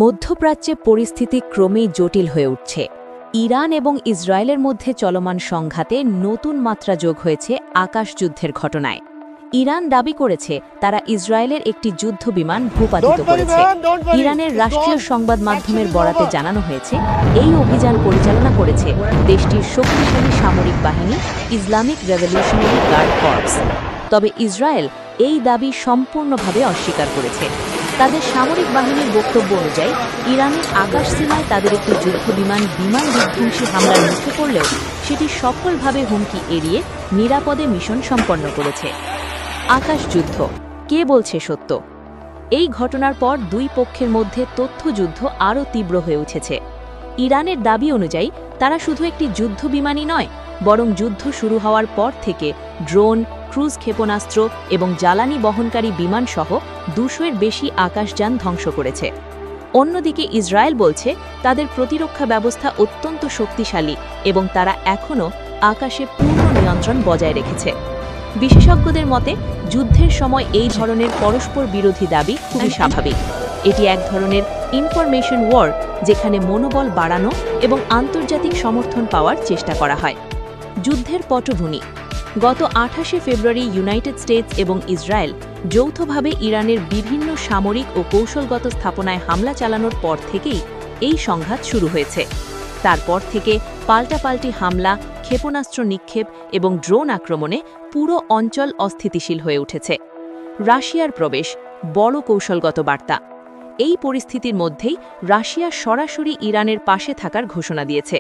মধ্যপ্রাচ্যে পরিস্থিতি ক্রমেই জটিল হয়ে উঠছে। ইরান এবং ইসরায়েলের মধ্যে চলমান সংঘাতে নতুন মাত্রা যোগ হয়েছে আকাশযুদ্ধের ঘটনায়। ইরান দাবি করেছে তারা ইসরায়েলের একটি যুদ্ধবিমান ভূপাতিত করেছে। ইরানের রাষ্ট্রীয় সংবাদ মাধ্যমের বরাতে জানানো হয়েছে, এই অভিযান পরিচালনা করেছে দেশটির শক্তিশালী সামরিক বাহিনী ইসলামিক রেভলিউশনারি গার্ড কর্পস। তবে ইসরায়েল এই দাবি সম্পূর্ণভাবে অস্বীকার করেছে। তাদের সামরিক বাহিনীর বক্তব্য অনুযায়ী ইরানের আকাশসীমায় তাদের একটি যুদ্ধবিমান বিধ্বংসী হামলার মুখে পড়লেও সেটি সফলভাবে হুমকি এড়িয়ে নিরাপদে মিশন সম্পন্ন করেছে। আকাশযুদ্ধ, কে বলছে সত্য? এই ঘটনার পর দুই পক্ষের মধ্যে তথ্যযুদ্ধ আরও তীব্র হয়ে উঠেছে। ইরানের দাবি অনুযায়ী তারা শুধু একটি যুদ্ধবিমানই নয়, বরং যুদ্ধ শুরু হওয়ার পর থেকে ড্রোন, ক্রুজ ক্ষেপণাস্ত্র এবং জ্বালানি বহনকারী বিমানসহ ২০০-এর বেশি আকাশযান ধ্বংস করেছে। অন্যদিকে ইসরায়েল বলছে তাদের প্রতিরক্ষা ব্যবস্থা অত্যন্ত শক্তিশালী এবং তারা এখনও আকাশে পূর্ণ নিয়ন্ত্রণ বজায় রেখেছে। বিশেষজ্ঞদের মতে যুদ্ধের সময় এই ধরনের পরস্পর বিরোধী দাবি খুবই স্বাভাবিক। এটি এক ধরনের ইনফরমেশন ওয়ার, যেখানে মনোবল বাড়ানো এবং আন্তর্জাতিক সমর্থন পাওয়ার চেষ্টা করা হয়। যুদ্ধের পটভূমি: গত ২৮শে ফেব্রুয়ারি ইউনাইটেড স্টেটস এবং ইসরায়েল যৌথভাবে ইরানের বিভিন্ন সামরিক ও কৌশলগত স্থাপনায় হামলা চালানোর পর থেকেই এই সংঘাত শুরু হয়েছে। তারপর থেকে পাল্টাপাল্টি হামলা, ক্ষেপণাস্ত্র নিক্ষেপ এবং ড্রোন আক্রমণে পুরো অঞ্চল অস্থিতিশীল হয়ে উঠেছে। রাশিয়ার প্রবেশ, বড় কৌশলগত বার্তা। এই পরিস্থিতির মধ্যেই রাশিয়া সরাসরি ইরানের পাশে থাকার ঘোষণা দিয়েছে।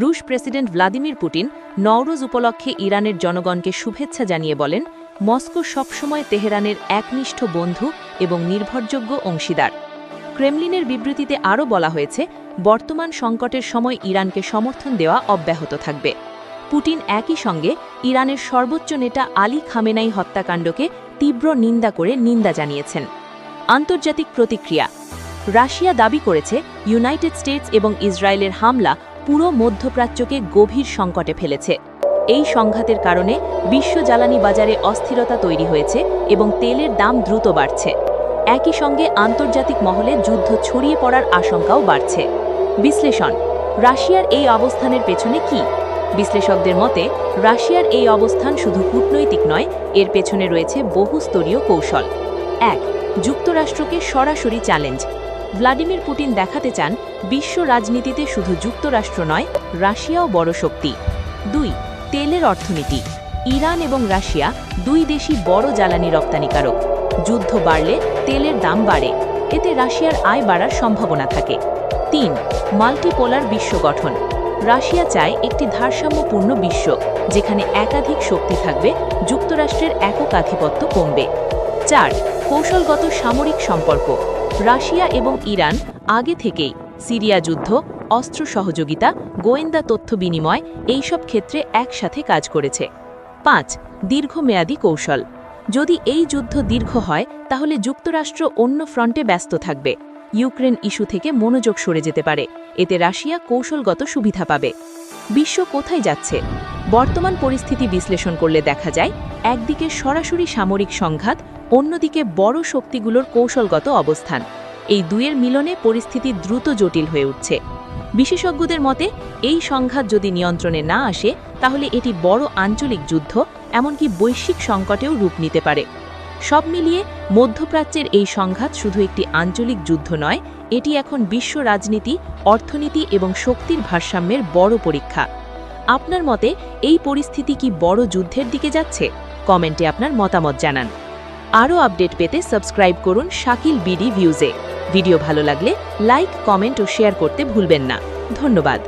রুশ প্রেসিডেন্ট ভ্লাদিমির পুতিন নওরোজ উপলক্ষে ইরানের জনগণকে শুভেচ্ছা জানিয়ে বলেন, মস্কো সবসময় তেহরানের একনিষ্ঠ বন্ধু এবং নির্ভরযোগ্য অংশীদার। ক্রেমলিনের বিবৃতিতে আরও বলা হয়েছে, বর্তমান সংকটের সময় ইরানকে সমর্থন দেওয়া অব্যাহত থাকবে। পুতিন একই সঙ্গে ইরানের সর্বোচ্চ নেতা আলী খামেনাই হত্যাকাণ্ডকে তীব্র নিন্দা করে নিন্দা জানিয়েছেন। আন্তর্জাতিক প্রতিক্রিয়া: রাশিয়া দাবি করেছে ইউনাইটেড স্টেটস এবং ইসরায়েলের হামলা পুরো মধ্যপ্রাচ্যকে গভীর সংকটে ফেলেছে। এই সংঘাতের কারণে বিশ্ব জ্বালানি বাজারে অস্থিরতা তৈরি হয়েছে এবং তেলের দাম দ্রুত বাড়ছে। একই সঙ্গে আন্তর্জাতিক মহলে যুদ্ধ ছড়িয়ে পড়ার আশঙ্কাও বাড়ছে। বিশ্লেষণ: রাশিয়ার এই অবস্থানের পেছনে কি? বিশ্লেষকদের মতে রাশিয়ার এই অবস্থান শুধু কূটনৈতিক নয়, এর পেছনে রয়েছে বহুস্তরীয় কৌশল। ১. যুক্তরাষ্ট্রকে সরাসরি চ্যালেঞ্জ। ভ্লাদিমির পুতিন দেখাতে চান বিশ্ব রাজনীতিতে শুধু যুক্তরাষ্ট্র নয়, রাশিয়াও বড় শক্তি। ২. তেলের অর্থনীতি। ইরান এবং রাশিয়া দুই দেশই বড় জ্বালানি রপ্তানিকারক। যুদ্ধ বাড়লে তেলের দাম বাড়ে, এতে রাশিয়ার আয় বাড়ার সম্ভাবনা থাকে। ৩. মাল্টিপোলার বিশ্ব গঠন। রাশিয়া চায় একটি ভারসাম্যপূর্ণ বিশ্ব, যেখানে একাধিক শক্তি থাকবে, যুক্তরাষ্ট্রের একক আধিপত্য কমবে। ৪. কৌশলগত সামরিক সম্পর্ক। রাশিয়া এবং ইরান আগে থেকেই সিরিয়া যুদ্ধ, অস্ত্র সহযোগিতা, গোয়েন্দা তথ্য বিনিময় এইসব ক্ষেত্রে একসাথে কাজ করেছে। ৫. দীর্ঘমেয়াদী কৌশল। যদি এই যুদ্ধ দীর্ঘ হয় তাহলে যুক্তরাষ্ট্র অন্য ফ্রন্টে ব্যস্ত থাকবে। ইউক্রেন ইস্যু থেকে মনোযোগ সরে যেতে পারে, এতে রাশিয়া কৌশলগত সুবিধা পাবে। বিশ্ব কোথায় যাচ্ছে? বর্তমান পরিস্থিতি বিশ্লেষণ করলে দেখা যায়, একদিকে সরাসরি সামরিক সংঘাত, অন্যদিকে বড় শক্তিগুলোর কৌশলগত অবস্থান। এই দুয়ের মিলনে পরিস্থিতি দ্রুত জটিল হয়ে উঠছে। বিশেষজ্ঞদের মতে এই সংঘাত যদি নিয়ন্ত্রণে না আসে তাহলে এটি বড় আঞ্চলিক যুদ্ধ, এমনকি বৈশ্বিক সংকটেও রূপ নিতে পারে। সব মিলিয়ে মধ্যপ্রাচ্যের এই সংঘাত শুধু একটি আঞ্চলিক যুদ্ধ নয়, এটি এখন বিশ্ব রাজনীতি, অর্থনীতি এবং শক্তির ভারসাম্যের বড় পরীক্ষা। আপনার মতে এই পরিস্থিতি কি বড় যুদ্ধের দিকে যাচ্ছে? কমেন্টে আপনার মতামত জানান। আরও আপডেট পেতে সাবস্ক্রাইব করুন শাকিল বিডি ভিউজে। ভিডিও ভালো লাগলে লাইক, কমেন্ট ও শেয়ার করতে ভুলবেন না। ধন্যবাদ।